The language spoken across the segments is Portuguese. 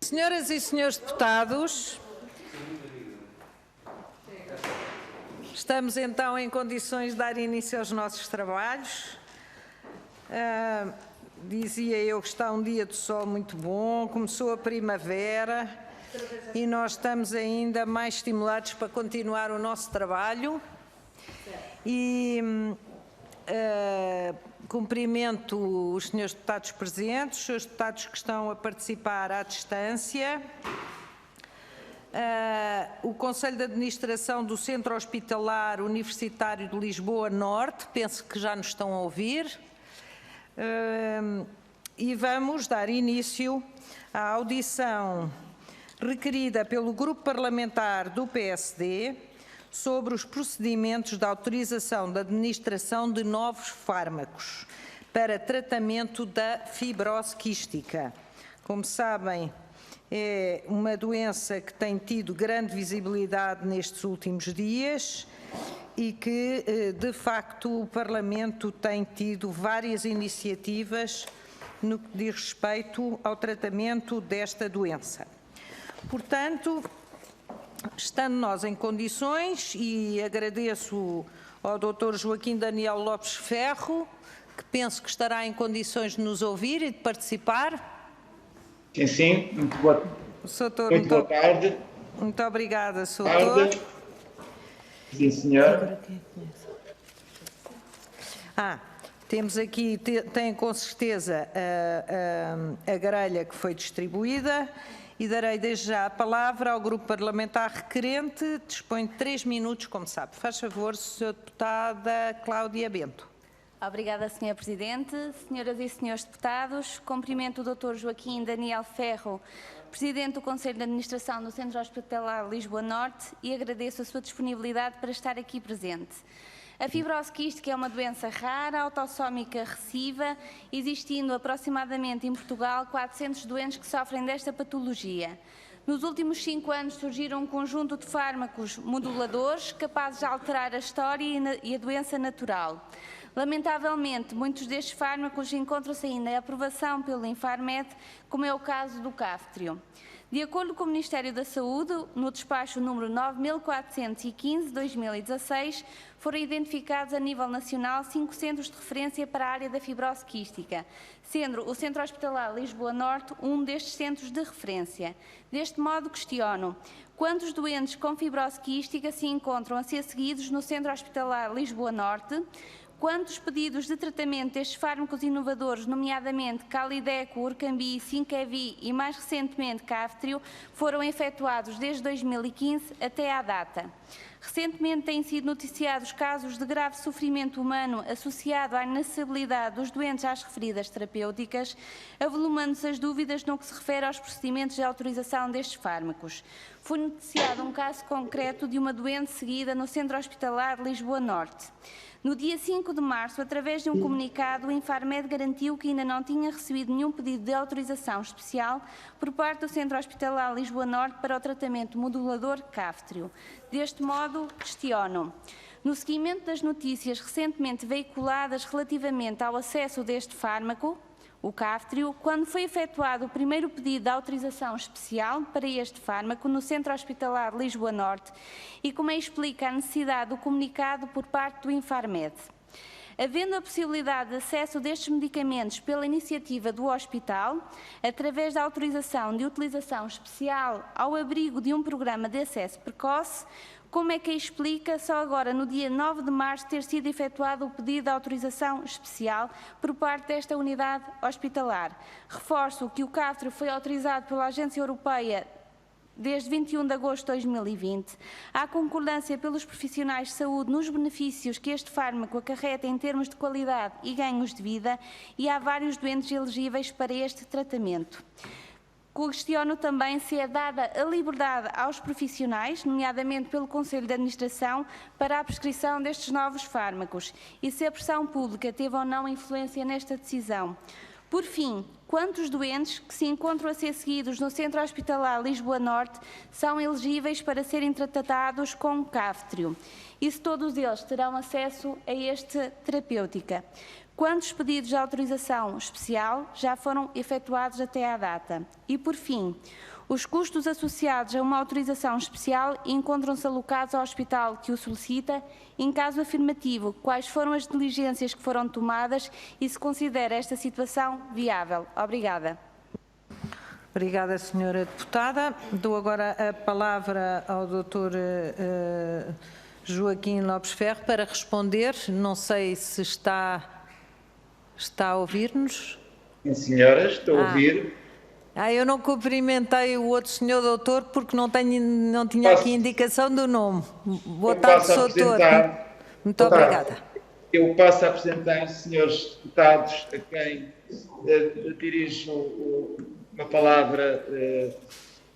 Senhoras e senhores deputados, estamos então em condições de dar início aos nossos trabalhos. Dizia eu que está um dia de sol muito bom, começou a primavera e nós estamos ainda mais estimulados para continuar o nosso trabalho. E cumprimento os senhores deputados presentes, os senhores deputados que estão a participar à distância, o Conselho de Administração do Centro Hospitalar Universitário de Lisboa Norte, penso que já nos estão a ouvir, e vamos dar início à audição requerida pelo Grupo Parlamentar do PSD sobre os procedimentos de autorização da administração de novos fármacos para tratamento da fibrose quística. Como sabem, é uma doença que tem tido grande visibilidade nestes últimos dias e que, de facto, o Parlamento tem tido várias iniciativas no que diz respeito ao tratamento desta doença. Portanto, estando nós em condições, e agradeço ao Dr. Joaquim Daniel Lopes Ferro, que penso que estará em condições de nos ouvir e de participar. Sim, muito boa tarde. Muito obrigada, Sr. Doutor. Sim, senhor. Temos aqui, tem com certeza a grelha que foi distribuída. E darei desde já a palavra ao Grupo Parlamentar requerente. Dispõe de 3 minutos, como sabe. Faz favor, Sra. Deputada Cláudia Bento. Obrigada, Sr. Presidente. Senhoras e senhores deputados, cumprimento o Dr. Joaquim Daniel Ferro, Presidente do Conselho de Administração do Centro Hospitalar Lisboa Norte, e agradeço a sua disponibilidade para estar aqui presente. A fibrose quística é uma doença rara, autossómica recessiva, existindo aproximadamente em Portugal 400 doentes que sofrem desta patologia. Nos últimos 5 anos surgiram um conjunto de fármacos moduladores capazes de alterar a história e a doença natural. Lamentavelmente, muitos destes fármacos encontram-se ainda em aprovação pelo Infarmed, como é o caso do Kaftrio. De acordo com o Ministério da Saúde, no despacho número 9415/2016, foram identificados a nível nacional 5 centros de referência para a área da fibrose quística, sendo o Centro Hospitalar Lisboa Norte um destes centros de referência. Deste modo, questiono: quantos doentes com fibrose quística se encontram a ser seguidos no Centro Hospitalar Lisboa Norte? Quantos pedidos de tratamento destes fármacos inovadores, nomeadamente Calideco, Urcambi, Sinquevi e, mais recentemente, Kaftrio, foram efetuados desde 2015 até à data? Recentemente têm sido noticiados casos de grave sofrimento humano associado à inacessibilidade dos doentes às referidas terapêuticas, avolumando-se as dúvidas no que se refere aos procedimentos de autorização destes fármacos. Foi noticiado um caso concreto de uma doente seguida no Centro Hospitalar Lisboa Norte. No dia 5 de março, através de um comunicado, o Infarmed garantiu que ainda não tinha recebido nenhum pedido de autorização especial por parte do Centro Hospitalar Lisboa Norte para o tratamento modulador Kaftrio. Deste modo, questiono: no seguimento das notícias recentemente veiculadas relativamente ao acesso deste fármaco, o Kaftrio, quando foi efetuado o primeiro pedido de autorização especial para este fármaco no Centro Hospitalar Lisboa Norte, e como explica a necessidade do comunicado por parte do Infarmed? Havendo a possibilidade de acesso destes medicamentos pela iniciativa do hospital, através da autorização de utilização especial ao abrigo de um programa de acesso precoce, como é que explica só agora, no dia 9 de março, ter sido efetuado o pedido de autorização especial por parte desta unidade hospitalar? Reforço que o Kaftrio foi autorizado pela Agência Europeia desde 21 de agosto de 2020. Há concordância pelos profissionais de saúde nos benefícios que este fármaco acarreta em termos de qualidade e ganhos de vida, e há vários doentes elegíveis para este tratamento. Questiono também se é dada a liberdade aos profissionais, nomeadamente pelo Conselho de Administração, para a prescrição destes novos fármacos, e se a pressão pública teve ou não influência nesta decisão. Por fim, quantos doentes que se encontram a ser seguidos no Centro Hospitalar Lisboa Norte são elegíveis para serem tratados com Kaftrio? E se todos eles terão acesso a esta terapêutica? Quantos pedidos de autorização especial já foram efetuados até à data? E, por fim, os custos associados a uma autorização especial encontram-se alocados ao hospital que o solicita? Em caso afirmativo, quais foram as diligências que foram tomadas e se considera esta situação viável? Obrigada. Obrigada, Sra. Deputada. Dou agora a palavra ao Dr. Joaquim Lopes Ferro para responder. Não sei se está a ouvir-nos. Sim, senhora, estou a ouvir. Eu não cumprimentei o outro senhor doutor porque não tinha aqui indicação do nome. Boa tarde, doutor. Muito obrigada. Eu passo a apresentar os senhores deputados a quem dirijo uma palavra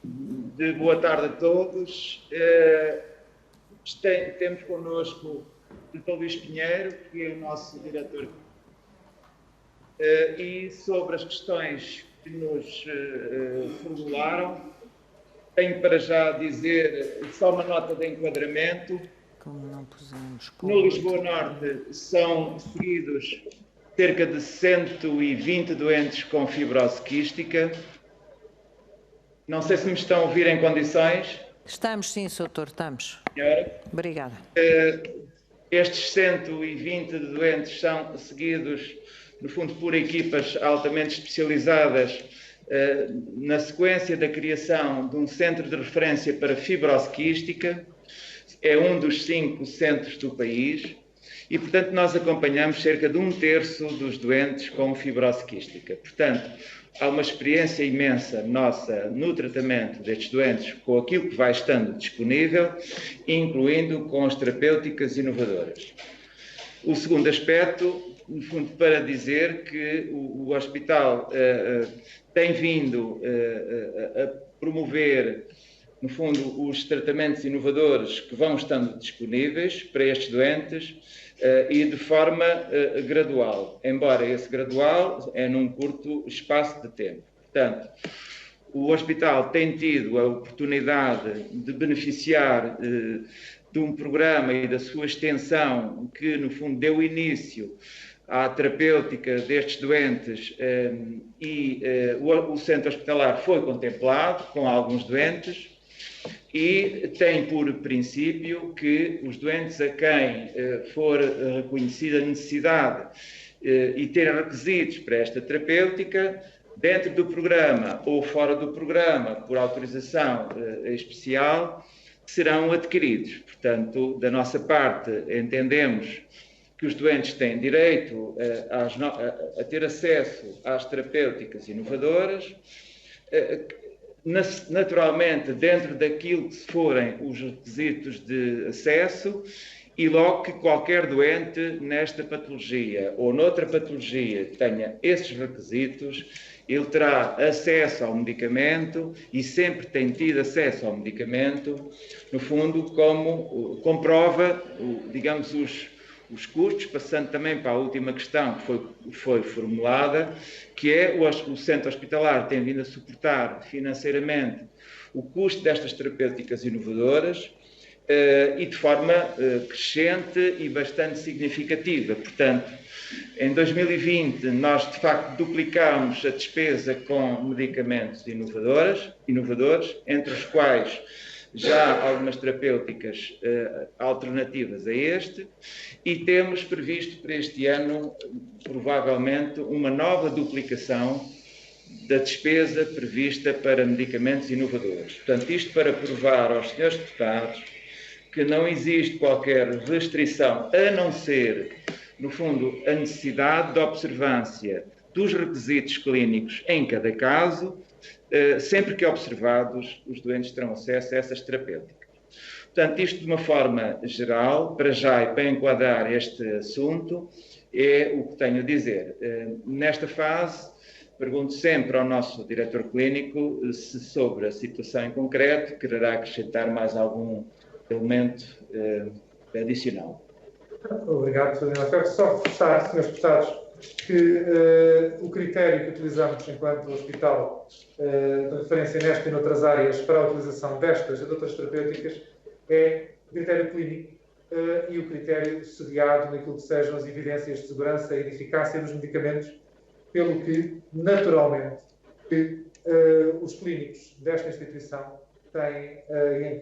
de boa tarde a todos. Temos connosco o Dr. Luís Pinheiro, que é o nosso diretor. E sobre as questões que nos formularam, tenho para já dizer só uma nota de enquadramento. No Lisboa Norte são seguidos cerca de 120 doentes com fibrose quística. Não sei se me estão a ouvir em condições. Estamos sim, doutor, estamos. Senhora. Obrigada. Estes 120 doentes são seguidos, no fundo, por equipas altamente especializadas na sequência da criação de um centro de referência para fibrose quística. É um dos 5 centros do país e, portanto, nós acompanhamos cerca de 1/3 dos doentes com fibrose quística. Portanto, há uma experiência imensa nossa no tratamento destes doentes com aquilo que vai estando disponível, incluindo com as terapêuticas inovadoras. O segundo aspecto, no fundo, para dizer que o hospital tem vindo a promover, no fundo, os tratamentos inovadores que vão estando disponíveis para estes doentes e de forma gradual, embora esse gradual é num curto espaço de tempo. Portanto, o hospital tem tido a oportunidade de beneficiar de um programa e da sua extensão que, no fundo, deu início à terapêutica destes doentes e o centro hospitalar foi contemplado com alguns doentes e tem por princípio que os doentes a quem for reconhecida a necessidade e ter requisitos para esta terapêutica, dentro do programa ou fora do programa, por autorização especial, serão adquiridos. Portanto, da nossa parte, entendemos que os doentes têm direito a ter acesso às terapêuticas inovadoras, naturalmente dentro daquilo que forem os requisitos de acesso, e logo que qualquer doente nesta patologia ou noutra patologia tenha esses requisitos, ele terá acesso ao medicamento e sempre tem tido acesso ao medicamento, no fundo, como comprova, digamos, os custos, passando também para a última questão que foi formulada, que é o centro hospitalar tem vindo a suportar financeiramente o custo destas terapêuticas inovadoras e de forma crescente e bastante significativa. Portanto, em 2020 nós de facto duplicámos a despesa com medicamentos inovadores, entre os quais já há algumas terapêuticas alternativas a este, e temos previsto para este ano, provavelmente, uma nova duplicação da despesa prevista para medicamentos inovadores. Portanto, isto para provar aos senhores deputados que não existe qualquer restrição, a não ser, no fundo, a necessidade de observância dos requisitos clínicos em cada caso, sempre que observados, os doentes terão acesso a essas terapêuticas. Portanto, isto de uma forma geral, para já e para enquadrar este assunto, é o que tenho a dizer. Nesta fase, pergunto sempre ao nosso diretor clínico se sobre a situação em concreto quererá acrescentar mais algum elemento adicional. Obrigado, Sr. Diretor. Quero só reforçar, Srs. Deputados, que o critério que utilizamos enquanto hospital de referência nesta e noutras áreas para a utilização destas e de outras terapêuticas é o critério clínico e o critério sediado naquilo que sejam as evidências de segurança e de eficácia dos medicamentos, pelo que, naturalmente, os clínicos desta instituição têm,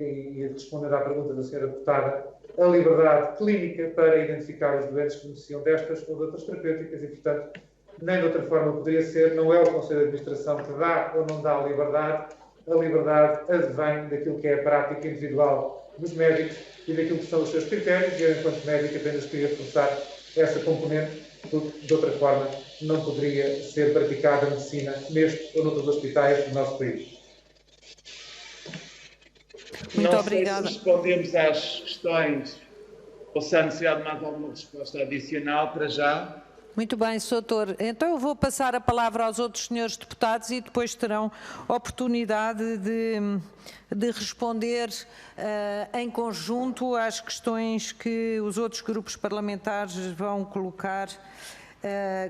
e respondendo à pergunta da Sra. Deputada, a liberdade clínica para identificar os doentes que beneficiam destas ou de outras terapêuticas e, portanto, nem de outra forma poderia ser. Não é o Conselho de Administração que dá ou não dá a liberdade advém daquilo que é a prática individual dos médicos e daquilo que são os seus critérios, e eu, enquanto médico, apenas queria reforçar essa componente, porque, de outra forma, não poderia ser praticada a medicina neste ou noutros hospitais do nosso país. Muito obrigada. Não sei se respondemos às questões ou se há necessidade de mais alguma resposta adicional para já. Muito bem, Sr. Doutor. Então eu vou passar a palavra aos outros senhores deputados e depois terão oportunidade de responder em conjunto às questões que os outros grupos parlamentares vão colocar.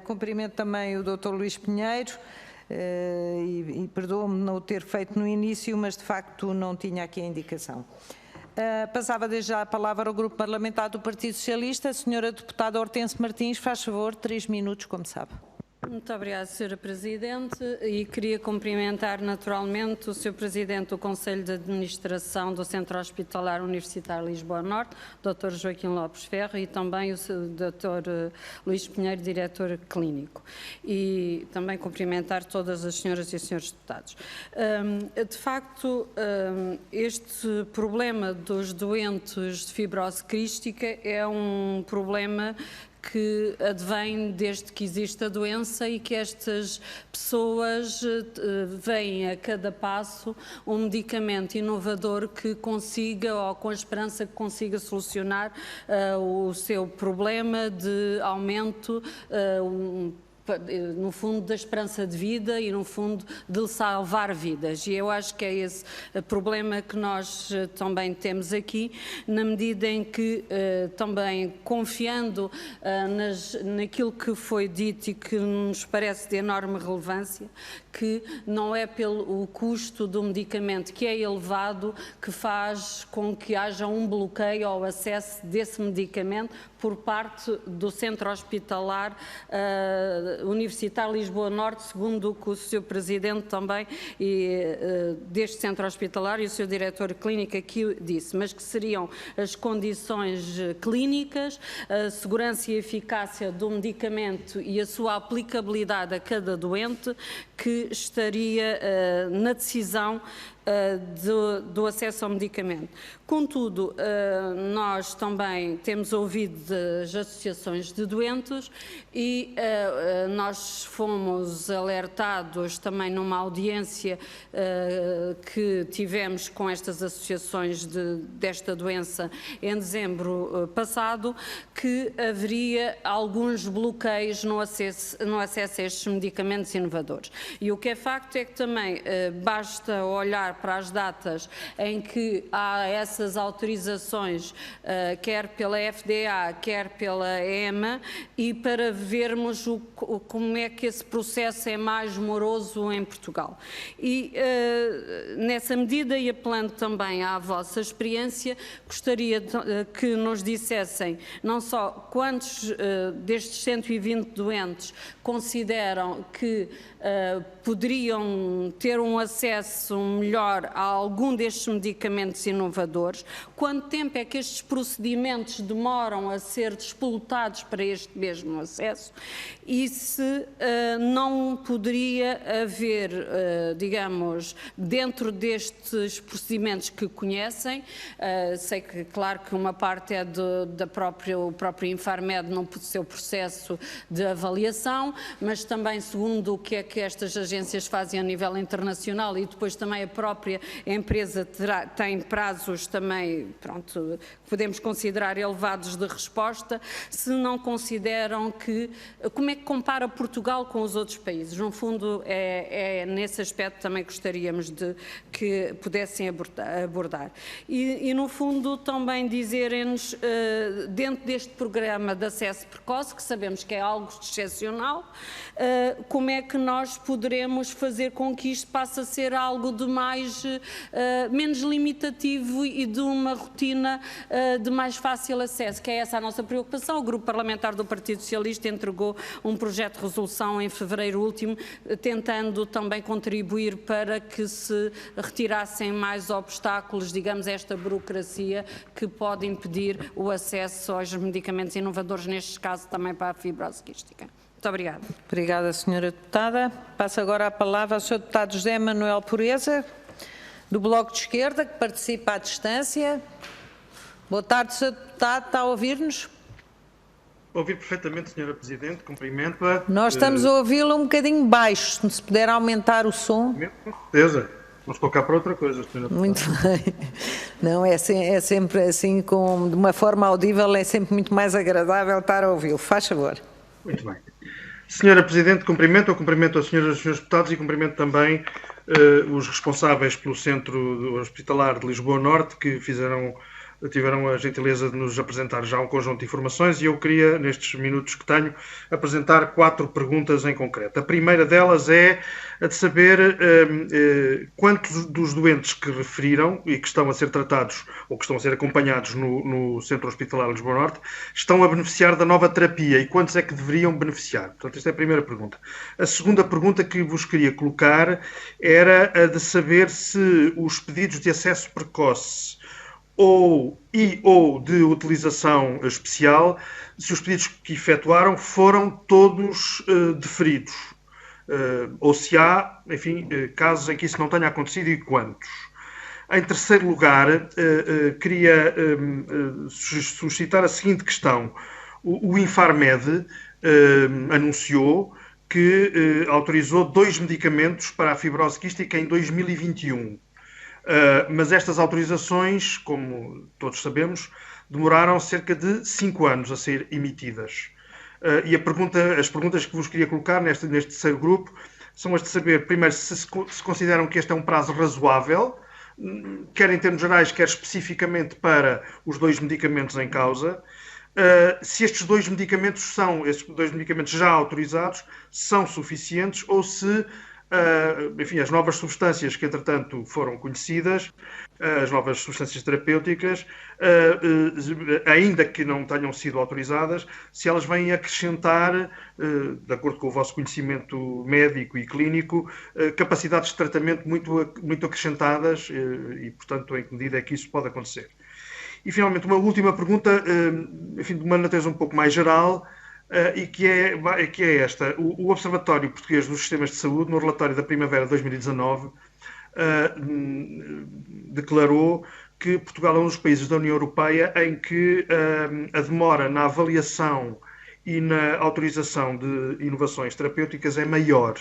Cumprimento também o Dr. Luís Pinheiro e perdoa-me não o ter feito no início, mas de facto não tinha aqui a indicação. Passava desde já a palavra ao Grupo Parlamentar do Partido Socialista. A senhora deputada Hortência Martins, faz favor, 3 minutos, como sabe. Muito obrigada, Sra. Presidente, e queria cumprimentar naturalmente o Sr. Presidente do Conselho de Administração do Centro Hospitalar Universitário Lisboa Norte, Dr. Joaquim Lopes Ferro, e também o Dr. Luís Pinheiro, Diretor Clínico. E também cumprimentar todas as senhoras e os senhores deputados. De facto, este problema dos doentes de fibrose quística é um problema que advém desde que existe a doença e que estas pessoas veem a cada passo um medicamento inovador que consiga, ou com a esperança que consiga solucionar o seu problema de aumento, no fundo, da esperança de vida e, no fundo, de salvar vidas. E eu acho que é esse problema que nós também temos aqui, na medida em que, também confiando naquilo que foi dito e que nos parece de enorme relevância, que não é pelo custo do medicamento, que é elevado, que faz com que haja um bloqueio ao acesso desse medicamento por parte do Centro Hospitalar Universitário Lisboa Norte, segundo o que o Sr. Presidente também deste Centro Hospitalar e o Sr. Diretor Clínico aqui disse, mas que seriam as condições clínicas, a segurança e eficácia do medicamento e a sua aplicabilidade a cada doente que estaria na decisão do acesso ao medicamento. Contudo, nós também temos ouvido das associações de doentes e nós fomos alertados também numa audiência que tivemos com estas associações desta doença em dezembro passado, que haveria alguns bloqueios no acesso a estes medicamentos inovadores. E o que é facto é que também basta olhar para as datas em que há essas autorizações, quer pela FDA, quer pela EMA, e para vermos como é que esse processo é mais moroso em Portugal. E nessa medida, e apelando também à vossa experiência, gostaria que nos dissessem não só quantos destes 120 doentes consideram que poderiam ter um acesso melhor a algum destes medicamentos inovadores, quanto tempo é que estes procedimentos demoram a ser disputados para este mesmo acesso e se não poderia haver, digamos, dentro destes procedimentos que conhecem, sei que, claro, que uma parte é do próprio Infarmed no seu processo de avaliação, mas também segundo o que é que estas agências fazem a nível internacional e depois também a própria própria empresa tem prazos também, pronto, podemos considerar elevados de resposta, se não consideram que, como é que compara Portugal com os outros países? No fundo, nesse aspecto também gostaríamos de que pudessem abordar. E no fundo, também dizerem-nos, dentro deste programa de acesso precoce, que sabemos que é algo excepcional, como é que nós poderemos fazer com que isto passe a ser algo de menos limitativo e de uma rotina de mais fácil acesso, que é essa a nossa preocupação. O Grupo Parlamentar do Partido Socialista entregou um projeto de resolução em fevereiro último, tentando também contribuir para que se retirassem mais obstáculos, digamos, esta burocracia que pode impedir o acesso aos medicamentos inovadores, neste caso também para a fibrose quística. Muito obrigada. Obrigada, Sra. Deputada. Passo agora a palavra ao Sr. Deputado José Manuel Pureza, do Bloco de Esquerda, que participa à distância. Boa tarde, Sr. Deputado. Está a ouvir-nos? Ouvir perfeitamente, Sra. Presidente. Cumprimento-a. Nós estamos a ouvi-lo um bocadinho baixo. Se puder aumentar o som. Com certeza. Vamos colocar para outra coisa, Sra. Deputada. Muito bem. Não, é sempre assim, de uma forma audível, é sempre muito mais agradável estar a ouvi-lo. Faz favor. Muito bem. Sra. Presidente, cumprimento as senhoras e senhores deputados e cumprimento também os responsáveis pelo Centro Hospitalar de Lisboa Norte, que tiveram a gentileza de nos apresentar já um conjunto de informações, e eu queria, nestes minutos que tenho, apresentar 4 perguntas em concreto. A primeira delas é a de saber quantos dos doentes que referiram e que estão a ser tratados ou que estão a ser acompanhados no Centro Hospitalar de Lisboa Norte estão a beneficiar da nova terapia e quantos é que deveriam beneficiar. Portanto, esta é a primeira pergunta. A segunda pergunta que vos queria colocar era a de saber se os pedidos de acesso precoce ou de utilização especial, se os pedidos que efetuaram foram todos deferidos, ou se há, enfim, casos em que isso não tenha acontecido e quantos. Em terceiro lugar, queria suscitar a seguinte questão. O Infarmed anunciou que autorizou 2 medicamentos para a fibrose quística em 2021. Mas estas autorizações, como todos sabemos, demoraram cerca de 5 anos a ser emitidas. E as perguntas que vos queria colocar neste terceiro grupo são as de saber, primeiro, se consideram que este é um prazo razoável, quer em termos gerais, quer especificamente para os 2 medicamentos em causa, se estes 2 medicamentos já autorizados são suficientes ou se enfim, as novas substâncias que, entretanto, foram conhecidas, as novas substâncias terapêuticas, ainda que não tenham sido autorizadas, se elas vêm acrescentar, de acordo com o vosso conhecimento médico e clínico, capacidades de tratamento muito acrescentadas e, portanto, em que medida é que isso pode acontecer. E, finalmente, uma última pergunta, enfim, de uma natureza um pouco mais geral, e que é esta. O Observatório Português dos Sistemas de Saúde, no relatório da primavera de 2019, declarou que Portugal é um dos países da União Europeia em que a demora na avaliação e na autorização de inovações terapêuticas é maior.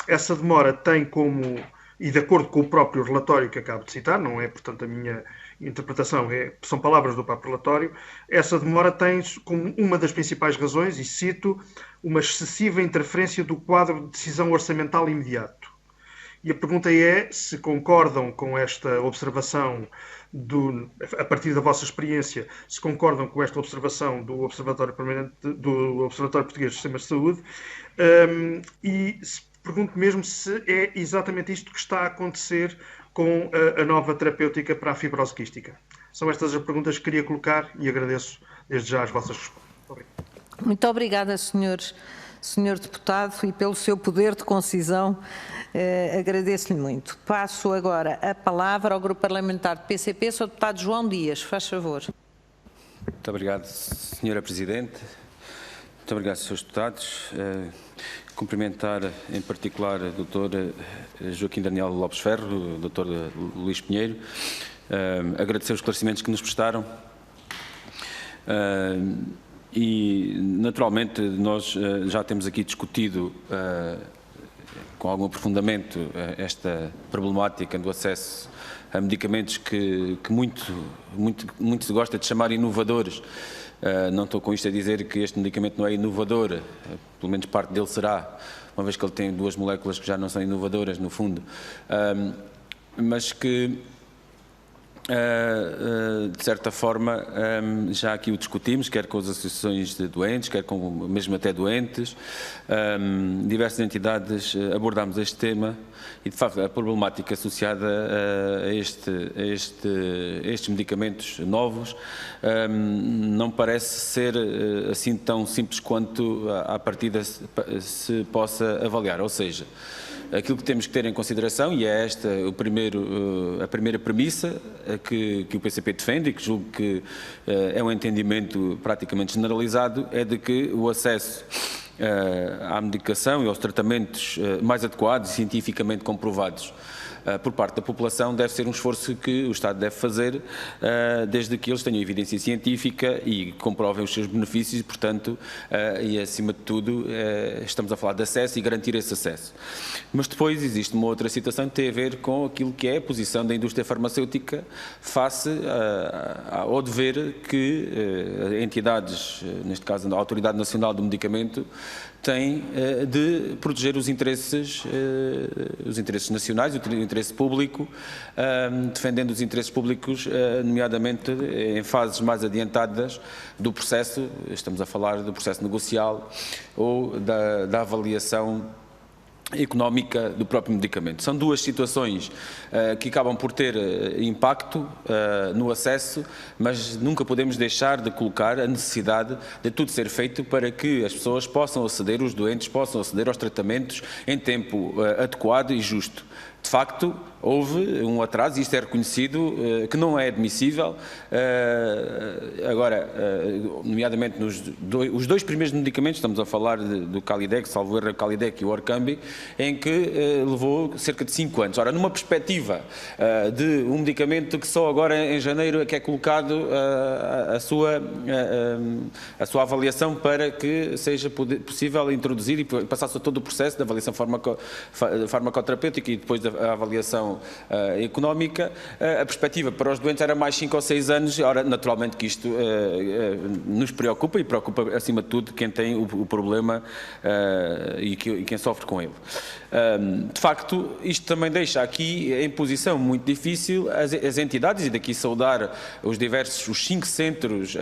Essa demora tem como, e de acordo com o próprio relatório que acabo de citar, não é, portanto, a minha interpretação, são palavras do próprio relatório, essa demora tem como uma das principais razões, e cito, uma excessiva interferência do quadro de decisão orçamental imediato. E a pergunta é se concordam com esta observação, a partir da vossa experiência, se concordam com esta observação do Observatório Português dos Sistemas de Saúde, e pergunto mesmo se é exatamente isto que está a acontecer com a nova terapêutica para a fibrose quística. São estas as perguntas que queria colocar e agradeço desde já as vossas respostas. Obrigado. Muito obrigada, senhor deputado, e pelo seu poder de concisão, agradeço-lhe muito. Passo agora a palavra ao Grupo Parlamentar do PCP, Sr. Deputado João Dias, faz favor. Muito obrigado, Sra. Presidente. Muito obrigado, Srs. Deputados. Cumprimentar em particular o Dr. Joaquim Daniel Lopes Ferro, o Dr. Luís Pinheiro, agradecer os esclarecimentos que nos prestaram e, naturalmente, nós já temos aqui discutido com algum aprofundamento esta problemática do acesso a medicamentos que muito se gosta de chamar inovadores. Não estou com isto a dizer que este medicamento não é inovador, pelo menos parte dele será, uma vez que ele tem 2 moléculas que já não são inovadoras, no fundo, mas que, de certa forma, já aqui o discutimos, quer com as associações de doentes, quer com mesmo até doentes, diversas entidades abordámos este tema e, de facto, a problemática associada a estes medicamentos novos não parece ser assim tão simples quanto à partida se possa avaliar, ou seja, aquilo que temos que ter em consideração, e é esta a primeira premissa que o PCP defende e que julgo que é um entendimento praticamente generalizado, é de que o acesso à medicação e aos tratamentos mais adequados e cientificamente comprovados por parte da população deve ser um esforço que o Estado deve fazer desde que eles tenham evidência científica e comprovem os seus benefícios e, portanto, e acima de tudo, estamos a falar de acesso e garantir esse acesso. Mas depois existe uma outra situação que tem a ver com aquilo que é a posição da indústria farmacêutica face ao dever que entidades, neste caso a Autoridade Nacional do Medicamento, tem de proteger os interesses nacionais, o interesse público, defendendo os interesses públicos, nomeadamente em fases mais adiantadas do processo, estamos a falar do processo negocial ou da avaliação económica do próprio medicamento. São 2 situações que acabam por ter impacto no acesso, mas nunca podemos deixar de colocar a necessidade de tudo ser feito para que as pessoas possam aceder, os doentes possam aceder aos tratamentos em tempo adequado e justo. De facto, houve um atraso, e isto é reconhecido, que não é admissível. Agora, nomeadamente os 2 primeiros medicamentos, estamos a falar do Calidec, salvo erro, Calidec e o Orkambi, em que levou cerca de 5 anos. Ora, numa perspectiva de um medicamento que só agora em janeiro é que é colocado a sua avaliação para que seja possível introduzir e passar-se a todo o processo da avaliação farmacoterapêutica e depois a avaliação económica, a perspectiva para os doentes era mais 5 ou 6 anos. Ora, naturalmente que isto nos preocupa e preocupa, acima de tudo, quem tem o problema e quem sofre com ele. De facto, isto também deixa aqui em posição muito difícil as entidades, e daqui saudar os 5 centros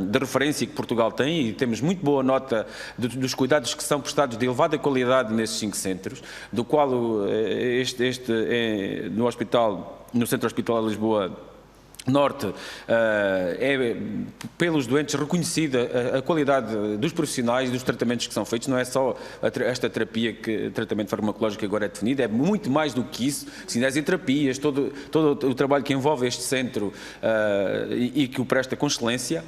de referência que Portugal tem, e temos muito boa nota dos cuidados que são prestados de elevada qualidade nesses 5 centros, do qual no Centro Hospitalar de Lisboa Norte é pelos doentes reconhecida a qualidade dos profissionais e dos tratamentos que são feitos. Não é só esta terapia, tratamento farmacológico agora é definido, é muito mais do que isso, cinesioterapias, todo o trabalho que envolve este centro e que o presta com excelência,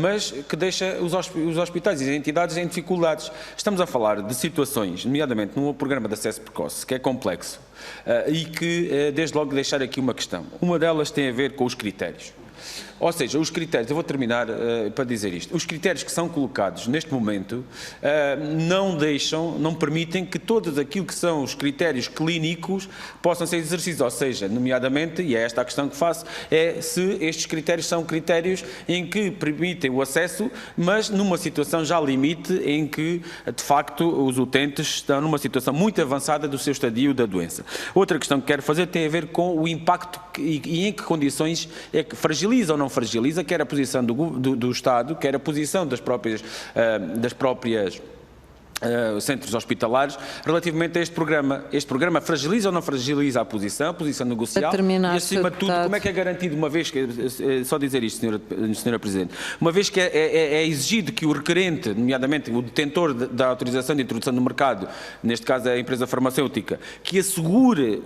mas que deixa os hospitais e as entidades em dificuldades. Estamos a falar de situações, nomeadamente num programa de acesso precoce, que é complexo, e que, desde logo, deixar aqui uma questão. Uma delas tem a ver com os critérios. Ou seja, os critérios, eu vou terminar para dizer isto, os critérios que são colocados neste momento não permitem que todos aquilo que são os critérios clínicos possam ser exercidos, ou seja, nomeadamente, e é esta a questão que faço, é se estes critérios são critérios em que permitem o acesso, mas numa situação já limite em que, de facto, os utentes estão numa situação muito avançada do seu estadio da doença. Outra questão que quero fazer tem a ver com o impacto e em que condições é que fragiliza ou não fragiliza, quer a posição do Estado, quer a posição das próprias centros hospitalares, relativamente a este programa. Este programa fragiliza ou não fragiliza a posição negocial e, acima de tudo, como é que é garantido, uma vez que, só dizer isto, Senhora Presidente, uma vez que é exigido que o requerente, nomeadamente o detentor da autorização de introdução no mercado, neste caso a empresa farmacêutica, que assegure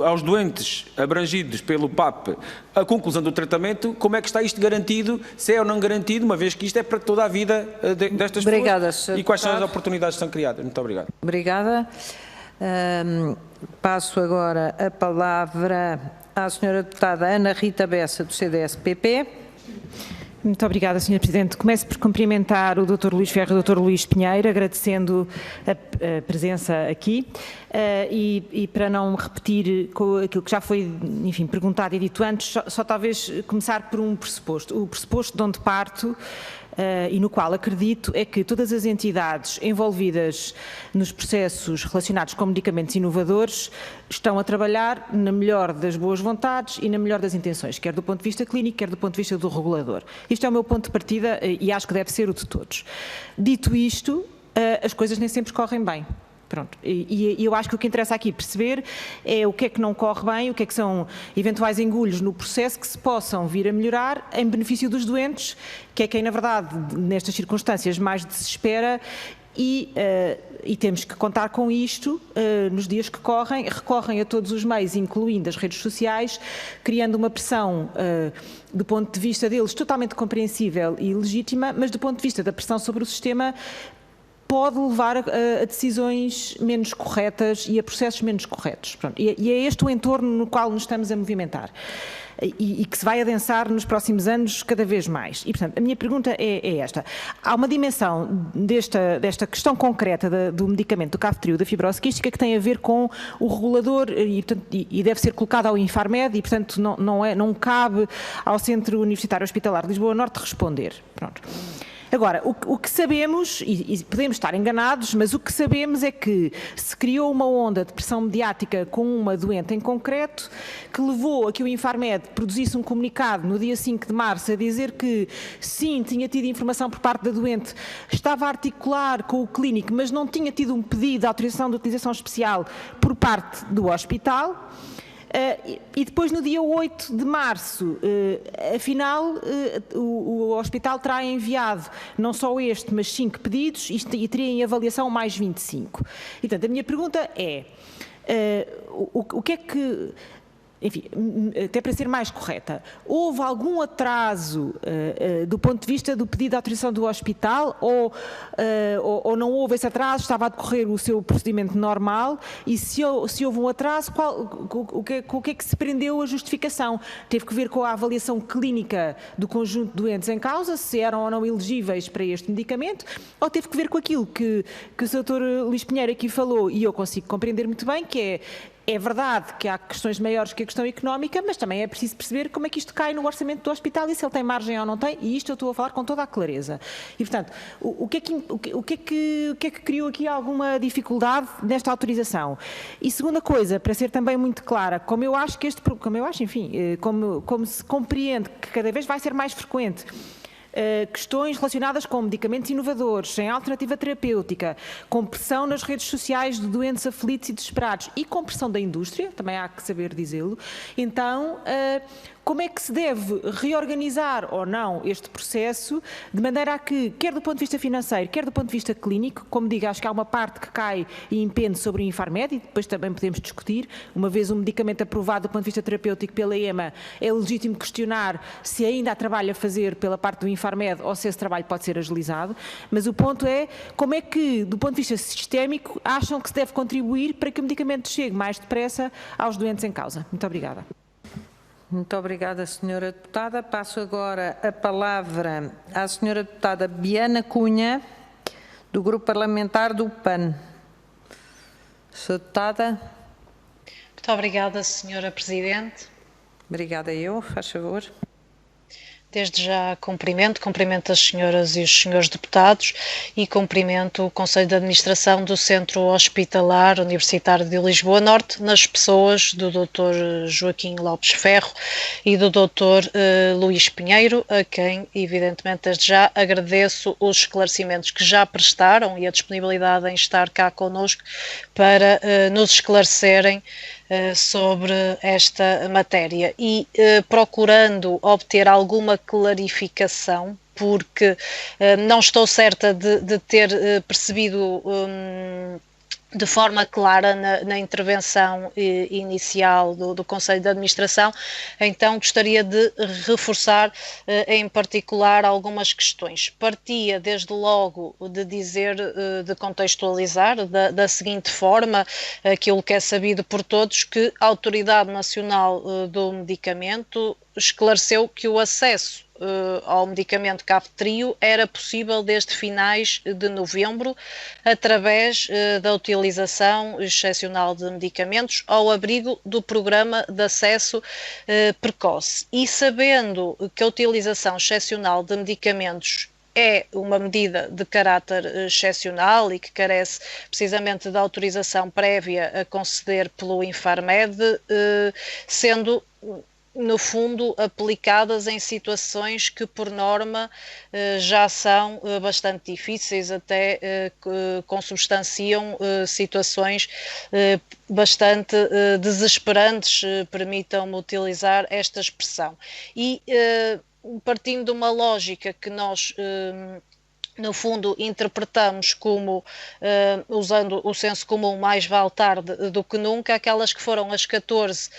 aos doentes abrangidos pelo PAP a conclusão do tratamento, como é que está isto garantido, se é ou não garantido, uma vez que isto é para toda a vida destas pessoas, e quais são as oportunidades que são criadas. Muito obrigado. Obrigada. Passo agora a palavra à senhora deputada Ana Rita Bessa, do CDS-PP, Muito obrigada, Sr. Presidente. Começo por cumprimentar o Dr. Luís Ferro e o Dr. Luís Pinheiro, agradecendo a presença aqui e para não repetir com aquilo que já foi, enfim, perguntado e dito antes, só talvez começar por um pressuposto. O pressuposto de onde parto e no qual acredito é que todas as entidades envolvidas nos processos relacionados com medicamentos inovadores estão a trabalhar na melhor das boas vontades e na melhor das intenções, quer do ponto de vista clínico, quer do ponto de vista do regulador. Isto é o meu ponto de partida e acho que deve ser o de todos. Dito isto, as coisas nem sempre correm bem. Pronto. E eu acho que o que interessa aqui perceber é o que é que não corre bem, o que é que são eventuais engulhos no processo que se possam vir a melhorar em benefício dos doentes, que é quem, na verdade, nestas circunstâncias mais desespera e temos que contar com isto nos dias que correm, recorrem a todos os meios, incluindo as redes sociais, criando uma pressão do ponto de vista deles totalmente compreensível e legítima, mas do ponto de vista da pressão sobre o sistema pode levar a decisões menos corretas e a processos menos corretos. Pronto. E é este o entorno no qual nos estamos a movimentar e que se vai adensar nos próximos anos cada vez mais. E, portanto, a minha pergunta é esta. Há uma dimensão desta questão concreta do medicamento do Kaftrio, da fibrose quística, que tem a ver com o regulador e deve ser colocado ao Infarmed e, portanto, não cabe ao Centro Universitário Hospitalar de Lisboa Norte responder. Pronto. Agora, o que sabemos, e podemos estar enganados, mas o que sabemos é que se criou uma onda de pressão mediática com uma doente em concreto, que levou a que o Infarmed produzisse um comunicado no dia 5 de março a dizer que, sim, tinha tido informação por parte da doente, estava a articular com o clínico, mas não tinha tido um pedido de autorização de utilização especial por parte do hospital. E depois, no dia 8 de março, afinal, o hospital terá enviado não só este, mas 5 pedidos e teria em avaliação mais 25. E, portanto, a minha pergunta é, o que é que... Enfim, até para ser mais correta, houve algum atraso do ponto de vista do pedido de autorização do hospital ou não houve esse atraso, estava a decorrer o seu procedimento normal e se houve um atraso, o que é que se prendeu a justificação? Teve que ver com a avaliação clínica do conjunto de doentes em causa, se eram ou não elegíveis para este medicamento, ou teve que ver com aquilo que o Dr. Luís Pinheiro aqui falou e eu consigo compreender muito bem, que é verdade que há questões maiores que a questão económica, mas também é preciso perceber como é que isto cai no orçamento do hospital e se ele tem margem ou não tem, e isto eu estou a falar com toda a clareza. E, portanto, o que é que criou aqui alguma dificuldade nesta autorização? E segunda coisa, para ser também muito clara, como se compreende que cada vez vai ser mais frequente questões relacionadas com medicamentos inovadores, sem alternativa terapêutica, com pressão nas redes sociais de doentes aflitos e desesperados e com pressão da indústria, também há que saber dizê-lo, então como é que se deve reorganizar ou não este processo de maneira a que, quer do ponto de vista financeiro, quer do ponto de vista clínico, como digo, acho que há uma parte que cai e impende sobre o Infarmed e depois também podemos discutir, uma vez um medicamento aprovado do ponto de vista terapêutico pela EMA, é legítimo questionar se ainda há trabalho a fazer pela parte do Infarmed ou se esse trabalho pode ser agilizado, mas o ponto é como é que, do ponto de vista sistémico, acham que se deve contribuir para que o medicamento chegue mais depressa aos doentes em causa. Muito obrigada. Muito obrigada, Sra. Deputada. Passo agora a palavra à Sra. Deputada Biana Cunha, do Grupo Parlamentar do PAN. Sra. Deputada. Muito obrigada, Sra. Presidente. Obrigada eu, faz favor. Desde já cumprimento as senhoras e os senhores deputados e cumprimento o Conselho de Administração do Centro Hospitalar Universitário de Lisboa Norte, nas pessoas do Dr. Joaquim Lopes Ferro e do Dr. Luís Pinheiro, a quem, evidentemente, desde já agradeço os esclarecimentos que já prestaram e a disponibilidade em estar cá connosco para nos esclarecerem sobre esta matéria e procurando obter alguma clarificação, porque não estou certa de ter percebido de forma clara na intervenção inicial do Conselho de Administração, então gostaria de reforçar em particular algumas questões. Partia desde logo de dizer, de contextualizar da seguinte forma, aquilo que é sabido por todos, que a Autoridade Nacional do Medicamento esclareceu que o acesso ao medicamento Kaftrio era possível desde finais de novembro, através da utilização excepcional de medicamentos ao abrigo do programa de acesso precoce. E sabendo que a utilização excepcional de medicamentos é uma medida de caráter excepcional e que carece precisamente da autorização prévia a conceder pelo Infarmed, sendo no fundo aplicadas em situações que por norma já são bastante difíceis, até consubstanciam situações bastante desesperantes, permitam-me utilizar esta expressão. E partindo de uma lógica que nós no fundo interpretamos como, usando o senso comum, mais vale tarde do que nunca, aquelas que foram as 14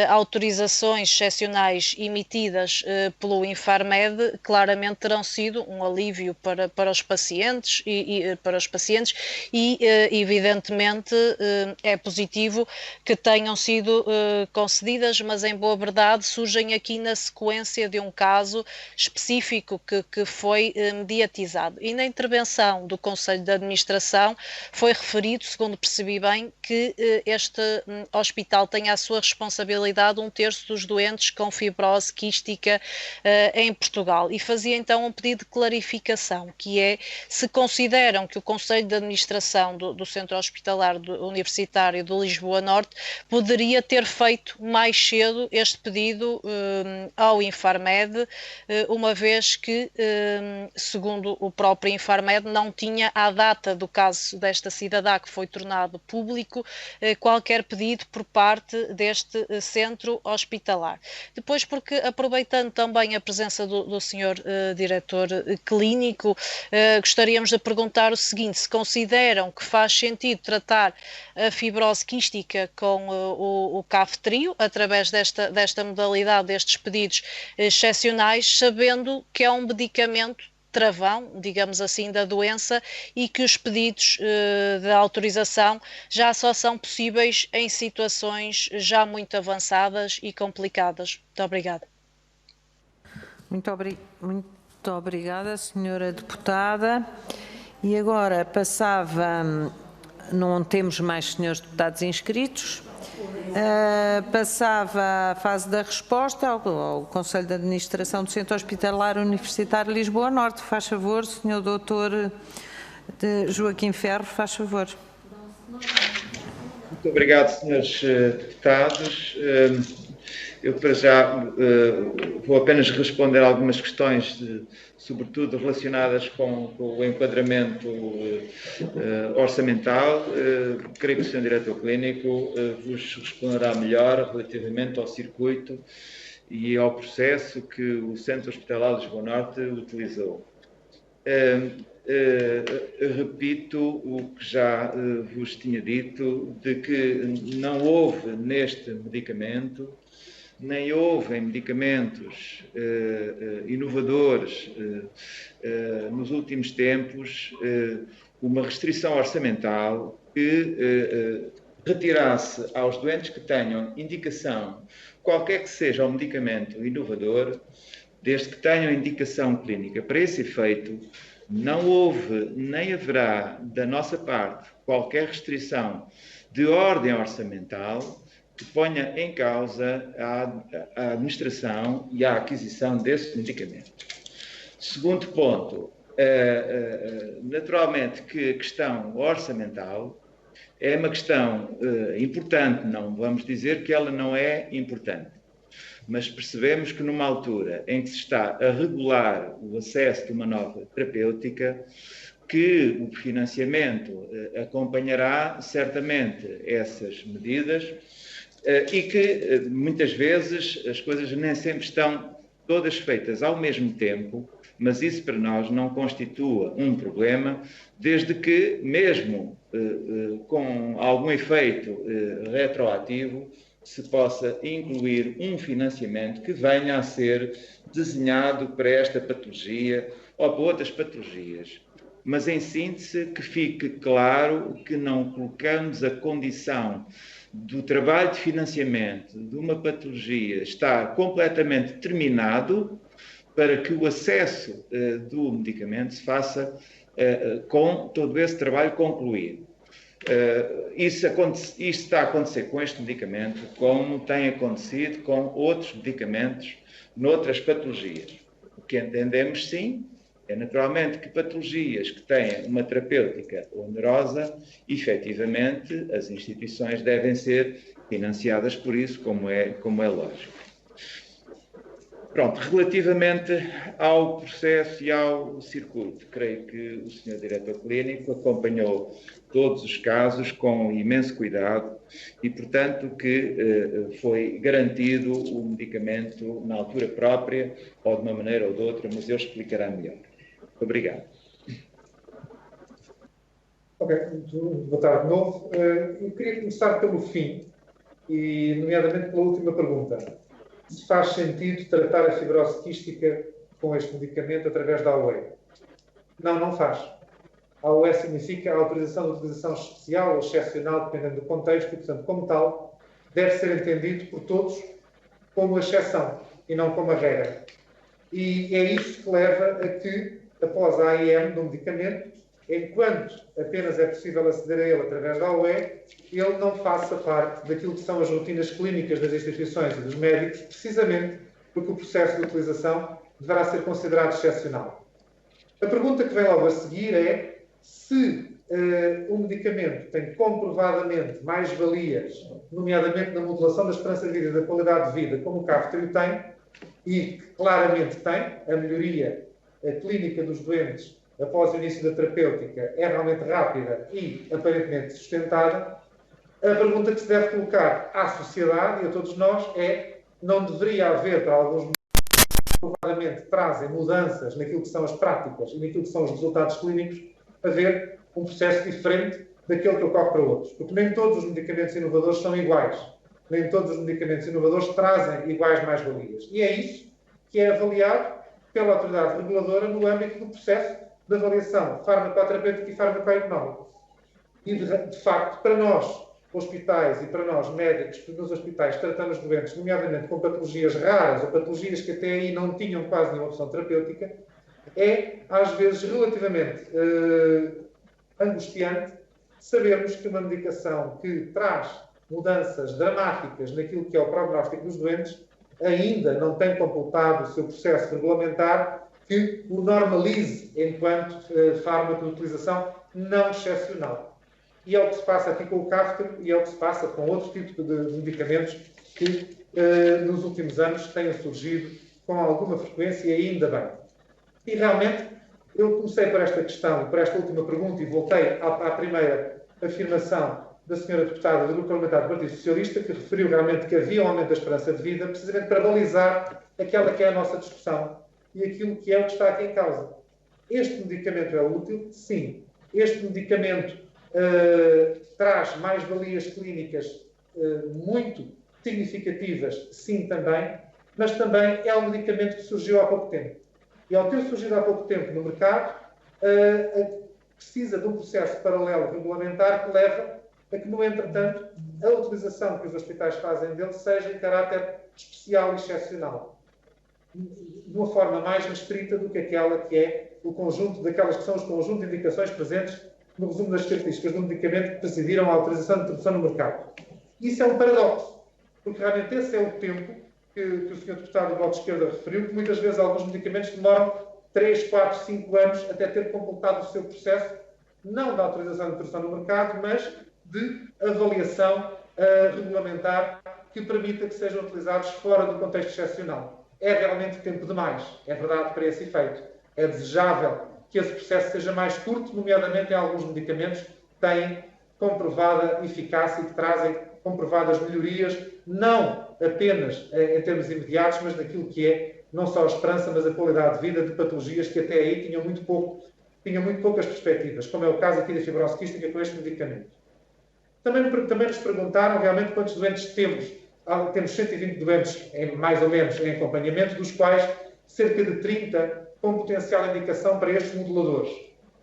autorizações excepcionais emitidas pelo Infarmed, claramente terão sido um alívio para os pacientes e evidentemente é positivo que tenham sido concedidas, mas em boa verdade surgem aqui na sequência de um caso específico que foi mediatizado. E na intervenção do Conselho de Administração foi referido, segundo percebi bem, que este hospital tem à sua responsabilidade 1/3 dos doentes com fibrose quística em Portugal. E fazia então um pedido de clarificação, que é se consideram que o Conselho de Administração do Centro Hospitalar Universitário de Lisboa Norte poderia ter feito mais cedo este pedido ao Infarmed, uma vez que, segundo o próprio Infarmed, não tinha, à data do caso desta cidadã que foi tornado público, qualquer pedido por parte deste centro hospitalar. Depois, porque aproveitando também a presença do senhor diretor clínico, gostaríamos de perguntar o seguinte: se consideram que faz sentido tratar a fibrose quística com o Kaftrio, através desta modalidade, destes pedidos excepcionais, sabendo que é um medicamento travão, digamos assim, da doença, e que os pedidos de autorização já só são possíveis em situações já muito avançadas e complicadas. Muito obrigada. Muito obrigada, senhora deputada. E agora passava, não temos mais senhores deputados inscritos, passava à fase da resposta ao Conselho de Administração do Centro Hospitalar Universitário de Lisboa Norte. Faz favor, senhor doutor Joaquim Ferro, faz favor. Muito obrigado, senhores deputados. Eu, para já, vou apenas responder a algumas questões, sobretudo relacionadas com o enquadramento orçamental. Creio que o Sr. Diretor Clínico vos responderá melhor relativamente ao circuito e ao processo que o Centro Hospitalar de Lisboa Norte utilizou. Repito o que já vos tinha dito, de que não houve neste medicamento, nem houve em medicamentos inovadores nos últimos tempos uma restrição orçamental que retirasse aos doentes que tenham indicação, qualquer que seja o medicamento inovador, desde que tenham indicação clínica para esse efeito, não houve nem haverá da nossa parte qualquer restrição de ordem orçamental que ponha em causa a administração e a aquisição desse medicamento. Segundo ponto, naturalmente que a questão orçamental é uma questão importante, não vamos dizer que ela não é importante, mas percebemos que numa altura em que se está a regular o acesso de uma nova terapêutica, que o financiamento acompanhará certamente essas medidas, e que muitas vezes as coisas nem sempre estão todas feitas ao mesmo tempo, mas isso para nós não constitua um problema, desde que, mesmo com algum efeito retroativo, se possa incluir um financiamento que venha a ser desenhado para esta patologia ou para outras patologias. mas em síntese que fique claro que não colocamos a condição do trabalho de financiamento de uma patologia estar completamente terminado para que o acesso do medicamento se faça com todo esse trabalho concluído. Isso está a acontecer com este medicamento, como tem acontecido com outros medicamentos noutras patologias. O que entendemos, sim, é naturalmente que patologias que têm uma terapêutica onerosa, efetivamente, as instituições devem ser financiadas por isso, como é lógico. Pronto, relativamente ao processo e ao circuito, creio que o Sr. Diretor Clínico acompanhou todos os casos com imenso cuidado e, portanto, que foi garantido o medicamento na altura própria, ou de uma maneira ou de outra, mas ele explicará melhor. Muito obrigado. Ok, boa tarde de novo. Eu queria começar pelo fim, e nomeadamente pela última pergunta. Se faz sentido tratar a fibrose quística com este medicamento através da AOE? Não, não faz. A AOE significa a autorização de utilização especial ou excepcional, dependendo do contexto, e, portanto, como tal, deve ser entendido por todos como exceção e não como a regra. E é isso que leva a que, após a AIM do medicamento, enquanto apenas é possível aceder a ele através da AOE, ele não faça parte daquilo que são as rotinas clínicas das instituições e dos médicos, precisamente porque o processo de utilização deverá ser considerado excepcional. A pergunta que vem logo a seguir é se o medicamento tem comprovadamente mais valias, nomeadamente na modulação da esperança de vida e da qualidade de vida, como o Kaftrio tem, e que claramente tem, a melhoria clínica dos doentes após o início da terapêutica é realmente rápida e aparentemente sustentada. A pergunta que se deve colocar à sociedade e a todos nós é: não deveria haver, para alguns que provadamente trazem mudanças naquilo que são as práticas e naquilo que são os resultados clínicos, haver um processo diferente daquele que ocorre para outros? Porque nem todos os medicamentos inovadores são iguais. Nem todos os medicamentos inovadores trazem iguais mais-valias. E é isso que é avaliado pela autoridade reguladora no âmbito do processo de avaliação farmacoterapêutica e farmacoeconómica. E, de facto, para nós, hospitais, e para nós, médicos, que nos hospitais tratamos doentes, nomeadamente com patologias raras ou patologias que até aí não tinham quase nenhuma opção terapêutica, é, às vezes, relativamente angustiante sabermos que uma medicação que traz mudanças dramáticas naquilo que é o prognóstico dos doentes ainda não tem completado o seu processo regulamentar que o normalize enquanto fármaco de utilização não excepcional. E é o que se passa aqui com o Kaftrio e é o que se passa com outros tipos de medicamentos que nos últimos anos têm surgido com alguma frequência e ainda bem. E realmente eu comecei por esta questão, por esta última pergunta e voltei à primeira afirmação da senhora deputada do Grupo Parlamentar do Partido Socialista, que referiu realmente que havia um aumento da esperança de vida, precisamente para balizar aquela que é a nossa discussão e aquilo que é o que está aqui em causa. Este medicamento é útil? Sim. Este medicamento traz mais-valias clínicas muito significativas? Sim, também. Mas também é um medicamento que surgiu há pouco tempo. E ao ter surgido há pouco tempo no mercado, precisa de um processo paralelo regulamentar que leva a que, no entretanto, a utilização que os hospitais fazem dele seja em caráter especial e excepcional. De uma forma mais restrita do que aquela que é o conjunto daquelas que são os conjuntos de indicações presentes no resumo das características do medicamento que presidiram a autorização de introdução no mercado. Isso é um paradoxo, porque realmente esse é o tempo que o Sr. Deputado do Bloco de Esquerda referiu, que muitas vezes alguns medicamentos demoram 3, 4, 5 anos até ter completado o seu processo, não da autorização de introdução no mercado, mas de avaliação regulamentar que permita que sejam utilizados fora do contexto excepcional. É realmente tempo demais, é verdade, para esse efeito. É desejável que esse processo seja mais curto, nomeadamente em alguns medicamentos que têm comprovada eficácia e que trazem comprovadas melhorias, não apenas em termos imediatos, mas naquilo que é não só a esperança, mas a qualidade de vida de patologias que até aí tinham muito poucas perspectivas, como é o caso aqui da fibrose quística com este medicamento. Também nos perguntaram, obviamente, quantos doentes temos. Temos 120 doentes, mais ou menos, em acompanhamento, dos quais cerca de 30 com potencial indicação para estes moduladores.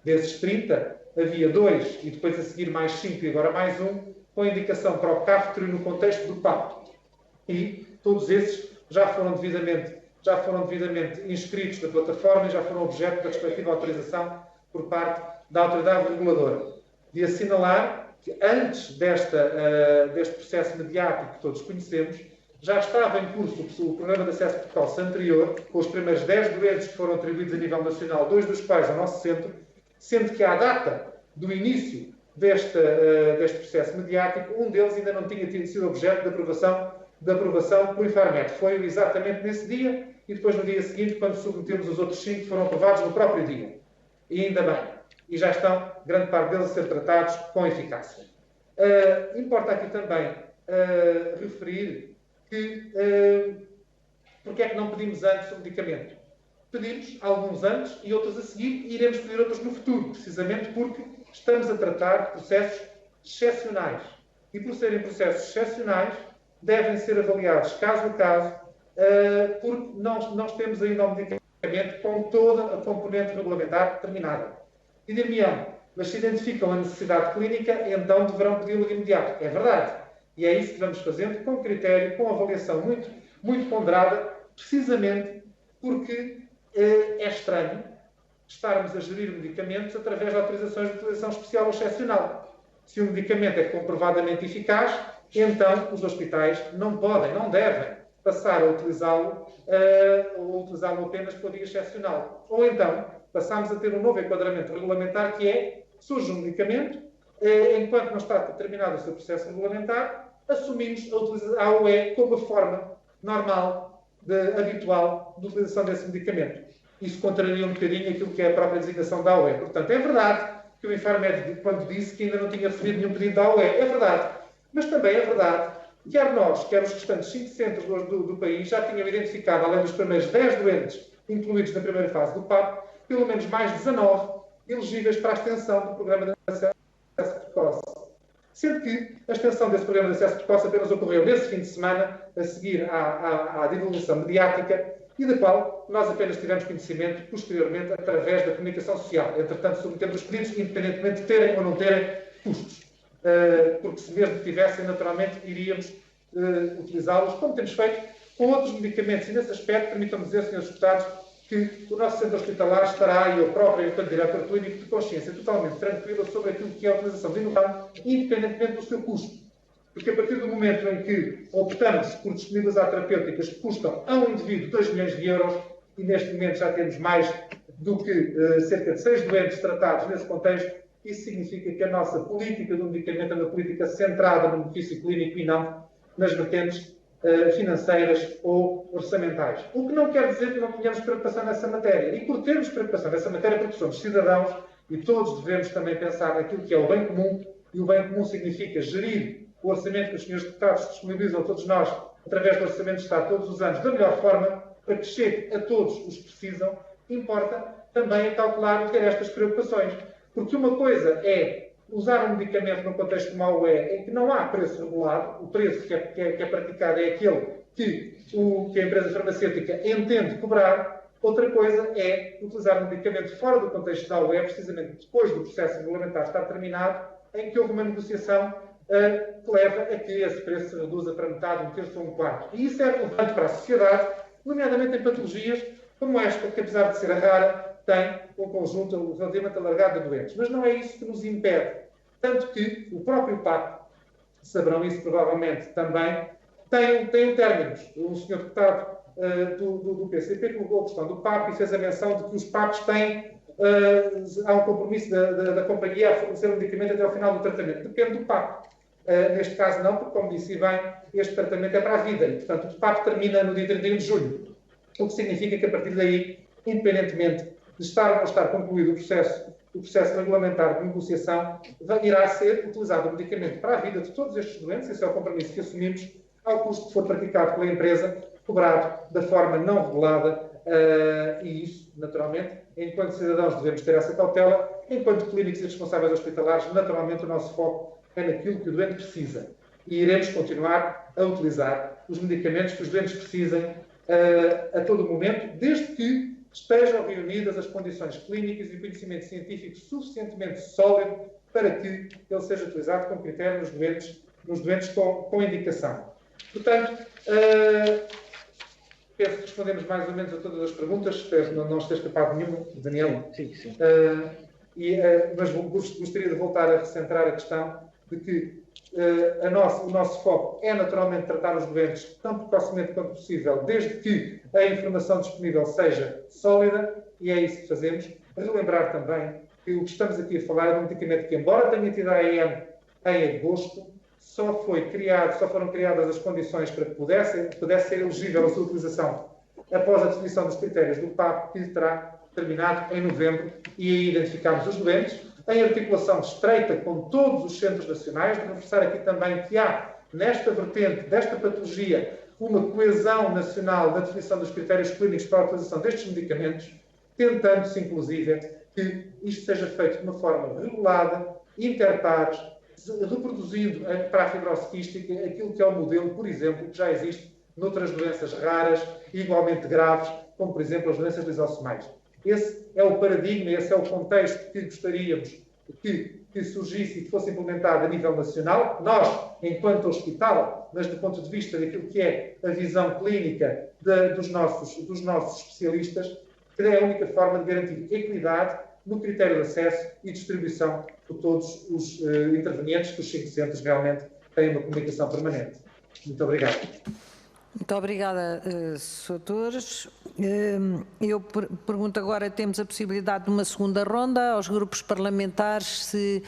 Desses 30, havia 2 e depois a seguir mais 5 e agora mais 1, com indicação para o CAFTRI no contexto do PAP. E todos esses já foram devidamente inscritos na plataforma e já foram objeto da respectiva autorização por parte da autoridade reguladora. De assinalar que antes deste processo mediático que todos conhecemos, já estava em curso o programa de acesso precoce anterior, com os primeiros 10 doentes que foram atribuídos a nível nacional, 2 dos quais ao nosso centro, sendo que à data do início deste processo mediático, um deles ainda não tinha sido objeto de aprovação pelo Infarmed. Foi exatamente nesse dia e depois no dia seguinte, quando submetemos os outros 5 que foram aprovados no próprio dia. E ainda bem. E já estão, grande parte deles, a ser tratados com eficácia. Importa aqui também referir que porque é que não pedimos antes o medicamento. Pedimos alguns antes e outros a seguir e iremos pedir outros no futuro, precisamente porque estamos a tratar de processos excepcionais. E por serem processos excepcionais, devem ser avaliados caso a caso, porque nós temos ainda o medicamento com toda a componente regulamentar determinada. E dir-me-ão, mas se identificam a necessidade clínica, então deverão pedi-lo de imediato. É verdade. E é isso que vamos fazendo com critério, com avaliação muito, muito ponderada, precisamente porque é estranho estarmos a gerir medicamentos através de autorizações de utilização especial ou excepcional. Se o medicamento é comprovadamente eficaz, então os hospitais não podem, não devem passar a utilizá-lo apenas por via excepcional. Ou então, passamos a ter um novo enquadramento regulamentar que é, surge um medicamento, enquanto não está terminado o seu processo regulamentar, assumimos a AOE como a forma normal, habitual de utilização desse medicamento. Isso contraria um bocadinho aquilo que é a própria designação da AOE. Portanto, é verdade que o Infarmed, quando disse que ainda não tinha recebido nenhum pedido da AOE, é verdade. Mas também é verdade que quer nós, quer os restantes 5 centros do país, já tinham identificado, além dos primeiros 10 doentes incluídos na primeira fase do PAP, pelo menos mais 19 elegíveis para a extensão do programa de acesso precoce. Sendo que a extensão desse programa de acesso precoce apenas ocorreu nesse fim de semana, a seguir à divulgação mediática, e da qual nós apenas tivemos conhecimento posteriormente através da comunicação social. Entretanto, submetemos os pedidos, independentemente de terem ou não terem custos. Porque se mesmo tivessem, naturalmente, iríamos utilizá-los, como temos feito com outros medicamentos. E nesse aspecto, permitam-me dizer, Srs. Deputados, que o nosso centro hospitalar estará, e eu próprio, enquanto diretor clínico, de consciência totalmente tranquila sobre aquilo que é a utilização de inovação, independentemente do seu custo. Porque a partir do momento em que optamos por disponibilizar terapêuticas que custam a um indivíduo 2 milhões de euros, e neste momento já temos mais do que cerca de 6 doentes tratados nesse contexto, isso significa que a nossa política do medicamento é uma política centrada no benefício clínico e não nas vertentes financeiras ou orçamentais. O que não quer dizer que não tenhamos preocupação nessa matéria. E por termos preocupação nessa matéria, porque somos cidadãos e todos devemos também pensar naquilo que é o bem comum, e o bem comum significa gerir o orçamento que os senhores deputados disponibilizam a todos nós, através do Orçamento de Estado, todos os anos, da melhor forma, para que chegue a todos os que precisam, importa também calcular e ter estas preocupações. Porque uma coisa é usar um medicamento no contexto de uma AOE em que não há preço regulado, o preço que é praticado é aquele que a empresa farmacêutica entende cobrar. Outra coisa é utilizar um medicamento fora do contexto da AOE, precisamente depois do processo regulamentar estar terminado, em que houve uma negociação que leva a que esse preço se reduza para metade, 1/3 ou 1/4. E isso é relevante para a sociedade, nomeadamente em patologias como esta, que apesar de ser rara, tem um conjunto relativamente alargado de doentes. Mas não é isso que nos impede. Tanto que o próprio PAP, saberão isso provavelmente também, tem términos. Um senhor deputado do PCP colocou a questão do PAP e fez a menção de que os PAPs têm, há um compromisso da companhia a fornecer o medicamento até ao final do tratamento. Depende do PAP. Neste caso não, porque, como disse bem, este tratamento é para a vida e, portanto, o PAP termina no dia 31 de julho. O que significa que, a partir daí, independentemente de estar ou não estar concluído o processo regulamentar de negociação, irá ser utilizado o medicamento para a vida de todos estes doentes, esse é o compromisso que assumimos, ao custo que for praticado pela empresa, cobrado da forma não regulada, e isso, naturalmente, enquanto cidadãos devemos ter essa cautela, enquanto clínicos e responsáveis hospitalares, naturalmente o nosso foco é naquilo que o doente precisa. E iremos continuar a utilizar os medicamentos que os doentes precisem a todo momento, desde que estejam reunidas as condições clínicas e o conhecimento científico suficientemente sólido para que ele seja utilizado como critério nos doentes com indicação. Portanto, penso que respondemos mais ou menos a todas as perguntas, espero não ter escapado nenhuma, Daniel. Sim, sim. Mas gostaria de voltar a recentrar a questão de que o nosso foco é naturalmente tratar os doentes tão precocemente quanto possível, desde que a informação disponível seja sólida, e é isso que fazemos. Relembrar também que o que estamos aqui a falar é de um medicamento que, embora tenha tido a AEM em agosto, só foram criadas as condições para que pudesse ser elegível a sua utilização após a definição dos critérios do PAP, que terá terminado em novembro, e aí identificámos os doentes, em articulação estreita com todos os centros nacionais. De reforçar aqui também que há, nesta vertente desta patologia, uma coesão nacional na definição dos critérios clínicos para a utilização destes medicamentos, tentando-se, inclusive, que isto seja feito de uma forma regulada, interpares, reproduzindo para a fibrose quística aquilo que é o modelo, por exemplo, que já existe noutras doenças raras e igualmente graves, como, por exemplo, as doenças lisosomais. Esse é o paradigma, esse é o contexto que gostaríamos que surgisse e que fosse implementado a nível nacional. Nós, enquanto hospital, mas do ponto de vista daquilo que é a visão clínica dos nossos especialistas, que é a única forma de garantir equidade no critério de acesso e distribuição por todos os intervenientes, que os 5 centros realmente têm uma comunicação permanente. Muito obrigado. Muito obrigada, Srs. Eu pergunto agora, temos a possibilidade de uma segunda ronda aos grupos parlamentares, se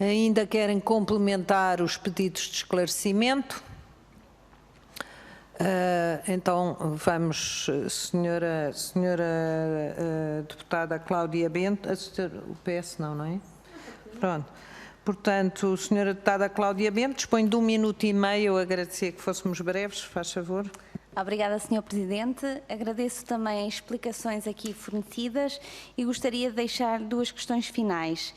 ainda querem complementar os pedidos de esclarecimento. Então, vamos, senhora deputada Cláudia Bento, o PS não é? Pronto. Portanto, senhora deputada Cláudia Bento, dispõe de 1 minuto e meio. Eu agradecia que fôssemos breves, faz favor. Obrigada, Sr. Presidente. Agradeço também as explicações aqui fornecidas e gostaria de deixar 2 questões finais.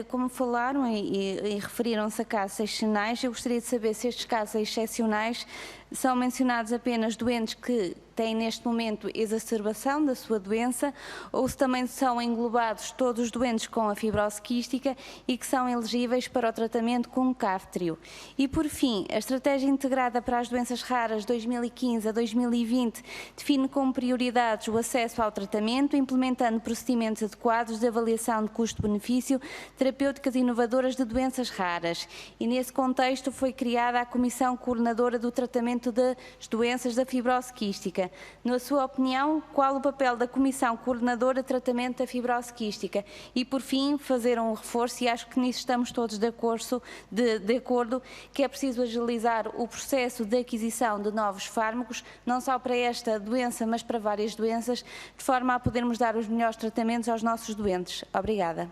Como falaram e referiram-se a casos excepcionais, eu gostaria de saber se estes casos excepcionais são mencionados apenas doentes que têm neste momento exacerbação da sua doença, ou se também são englobados todos os doentes com a fibrose quística e que são elegíveis para o tratamento com Kaftrio. E por fim, a Estratégia Integrada para as Doenças Raras 2015 a 2020 define como prioridades o acesso ao tratamento, implementando procedimentos adequados de avaliação de custo-benefício, terapêuticas inovadoras de doenças raras. E nesse contexto foi criada a Comissão Coordenadora do Tratamento das Doenças da Fibrose Quística. Na sua opinião, qual o papel da Comissão Coordenadora de Tratamento da Fibrose Quística? E, por fim, fazer um reforço, e acho que nisso estamos todos de acordo, que é preciso agilizar o processo de aquisição de novos fármacos, não só para esta doença, mas para várias doenças, de forma a podermos dar os melhores tratamentos aos nossos doentes. Obrigada.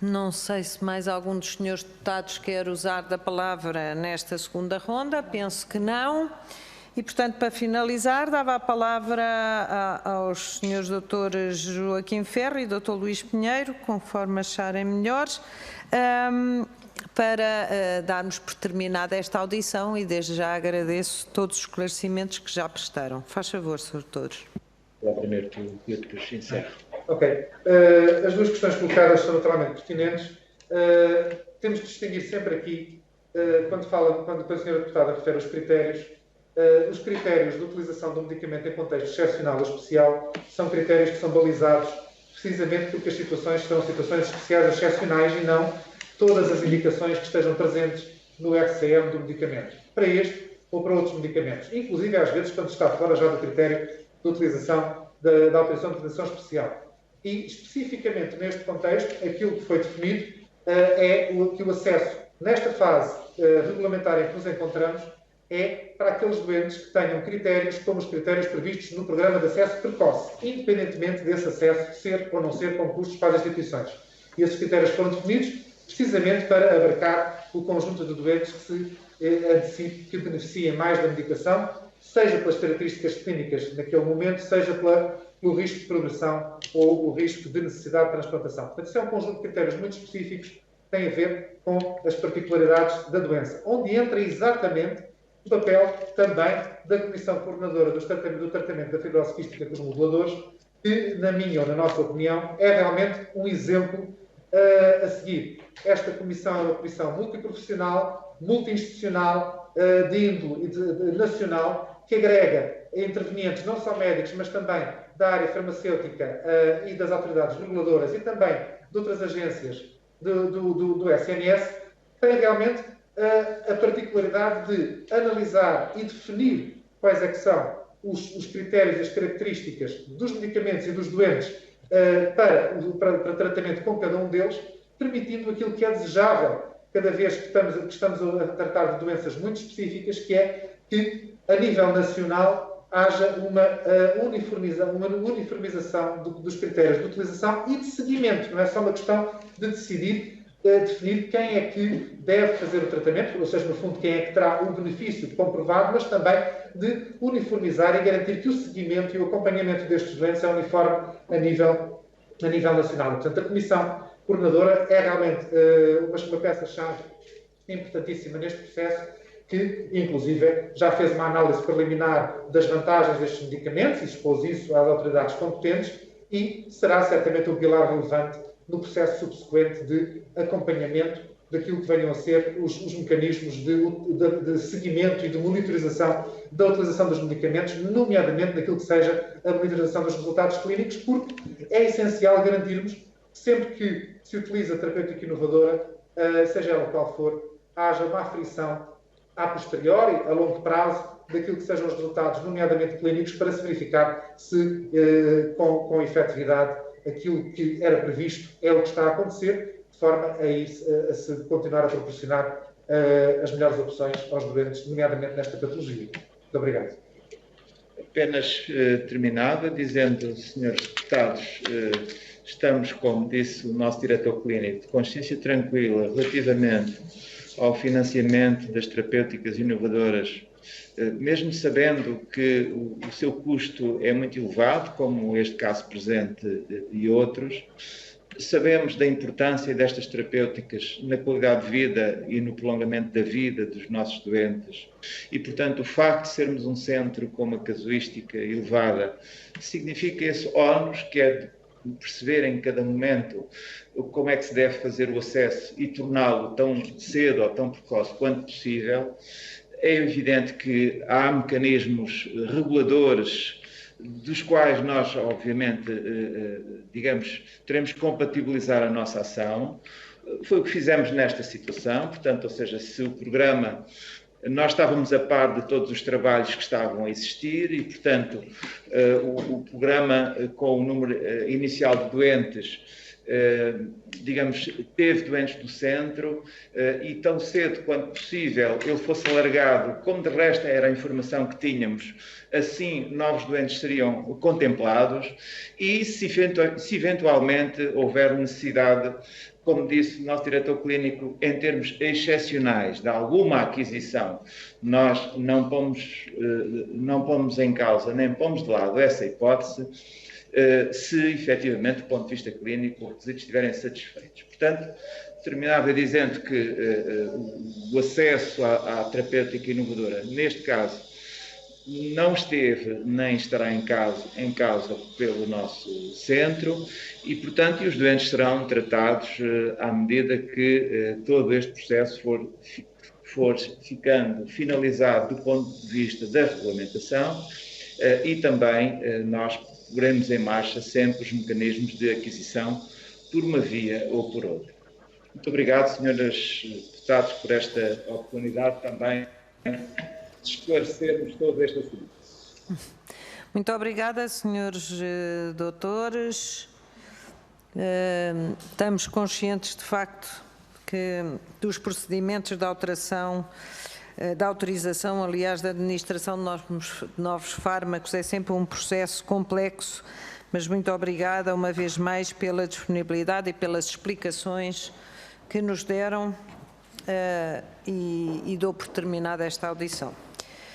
Não sei se mais algum dos senhores deputados quer usar da palavra nesta segunda ronda. Penso que não. E, portanto, para finalizar, dava a palavra aos senhores doutores Joaquim Ferro e doutor Luís Pinheiro, conforme acharem melhores, para darmos por terminada esta audição, e desde já agradeço todos os esclarecimentos que já prestaram. Faz favor, senhores doutores. Primeiro tu e eu depois encerro. Ok. As 2 questões colocadas são naturalmente pertinentes. Temos que distinguir sempre aqui, quando a senhora deputada refere os critérios de utilização do medicamento em contexto excepcional ou especial são critérios que são balizados precisamente porque as situações são situações especiais excepcionais e não todas as indicações que estejam presentes no RCM do medicamento, para este ou para outros medicamentos. Inclusive, às vezes, quando está fora já do critério de utilização da autorização de utilização especial. E, especificamente neste contexto, aquilo que foi definido é que o acesso, nesta fase regulamentar em que nos encontramos, é para aqueles doentes que tenham critérios como os critérios previstos no Programa de Acesso Precoce, independentemente desse acesso ser ou não ser com custos para as instituições. E esses critérios foram definidos precisamente para abarcar o conjunto de doentes que beneficiem mais da medicação, seja pelas características clínicas naquele momento, seja pelo risco de progressão ou o risco de necessidade de transplantação. Portanto, isso é um conjunto de critérios muito específicos que tem a ver com as particularidades da doença, onde entra exatamente o papel também da Comissão Coordenadora do Tratamento da Fibrose Quística dos Modeladores, que, na minha ou na nossa opinião, é realmente um exemplo a seguir. Esta comissão é uma comissão multiprofissional, multi-institucional, de índole nacional, que agrega intervenientes não só médicos, mas também da área farmacêutica e das autoridades reguladoras e também de outras agências do SNS, tem realmente a particularidade de analisar e definir quais é que são os critérios e as características dos medicamentos e dos doentes para tratamento com cada um deles, permitindo aquilo que é desejável cada vez que estamos a tratar de doenças muito específicas, que é que, a nível nacional, haja uma uniformização dos critérios de utilização e de seguimento. Não é só uma questão de definir quem é que deve fazer o tratamento, ou seja, no fundo, quem é que terá o benefício comprovado, mas também de uniformizar e garantir que o seguimento e o acompanhamento destes doentes é uniforme a nível nacional. Portanto, a Comissão Coordenadora é realmente uma peça-chave importantíssima neste processo, que, inclusive, já fez uma análise preliminar das vantagens destes medicamentos e expôs isso às autoridades competentes e será certamente um pilar relevante no processo subsequente de acompanhamento daquilo que venham a ser os mecanismos de seguimento e de monitorização da utilização dos medicamentos, nomeadamente naquilo que seja a monitorização dos resultados clínicos, porque é essencial garantirmos que sempre que se utiliza terapêutica inovadora, seja ela qual for, haja uma aferição a posteriori, a longo prazo, daquilo que sejam os resultados, nomeadamente clínicos, para se verificar se, com efetividade, aquilo que era previsto é o que está a acontecer, de forma a se continuar a proporcionar as melhores opções aos doentes, nomeadamente nesta patologia. Muito obrigado. Apenas terminava dizendo, senhores deputados, estamos, como disse o nosso diretor clínico, de consciência tranquila relativamente ao financiamento das terapêuticas inovadoras, mesmo sabendo que o seu custo é muito elevado, como este caso presente e outros. Sabemos da importância destas terapêuticas na qualidade de vida e no prolongamento da vida dos nossos doentes e, portanto, o facto de sermos um centro com uma casuística elevada significa esse ónus que é de perceber em cada momento como é que se deve fazer o acesso e torná-lo tão cedo ou tão precoce quanto possível. É evidente que há mecanismos reguladores dos quais nós, obviamente, teremos que compatibilizar a nossa ação. Foi o que fizemos nesta situação, portanto, ou seja, se o programa, nós estávamos a par de todos os trabalhos que estavam a existir e, portanto, o programa com o número inicial de doentes, teve doentes do centro e tão cedo quanto possível ele fosse alargado, como de resto era a informação que tínhamos, assim novos doentes seriam contemplados e se eventualmente houver necessidade, como disse o nosso diretor clínico, em termos excepcionais de alguma aquisição, nós não pomos em causa, nem pomos de lado essa hipótese, se efetivamente, do ponto de vista clínico, os requisitos estiverem satisfeitos. Portanto, terminava dizendo que o acesso à terapêutica inovadora, neste caso, não esteve nem estará em causa pelo nosso centro e, portanto, os doentes serão tratados à medida que todo este processo for ficando finalizado do ponto de vista da regulamentação e também nós poremos em marcha sempre os mecanismos de aquisição por uma via ou por outra. Muito obrigado, senhores deputados, por esta oportunidade também de esclarecermos todo este assunto. Muito obrigada, senhores doutores. Estamos conscientes, de facto, que dos procedimentos de alteração da autorização, aliás, da administração de novos fármacos é sempre um processo complexo, mas muito obrigada uma vez mais pela disponibilidade e pelas explicações que nos deram e dou por terminada esta audição.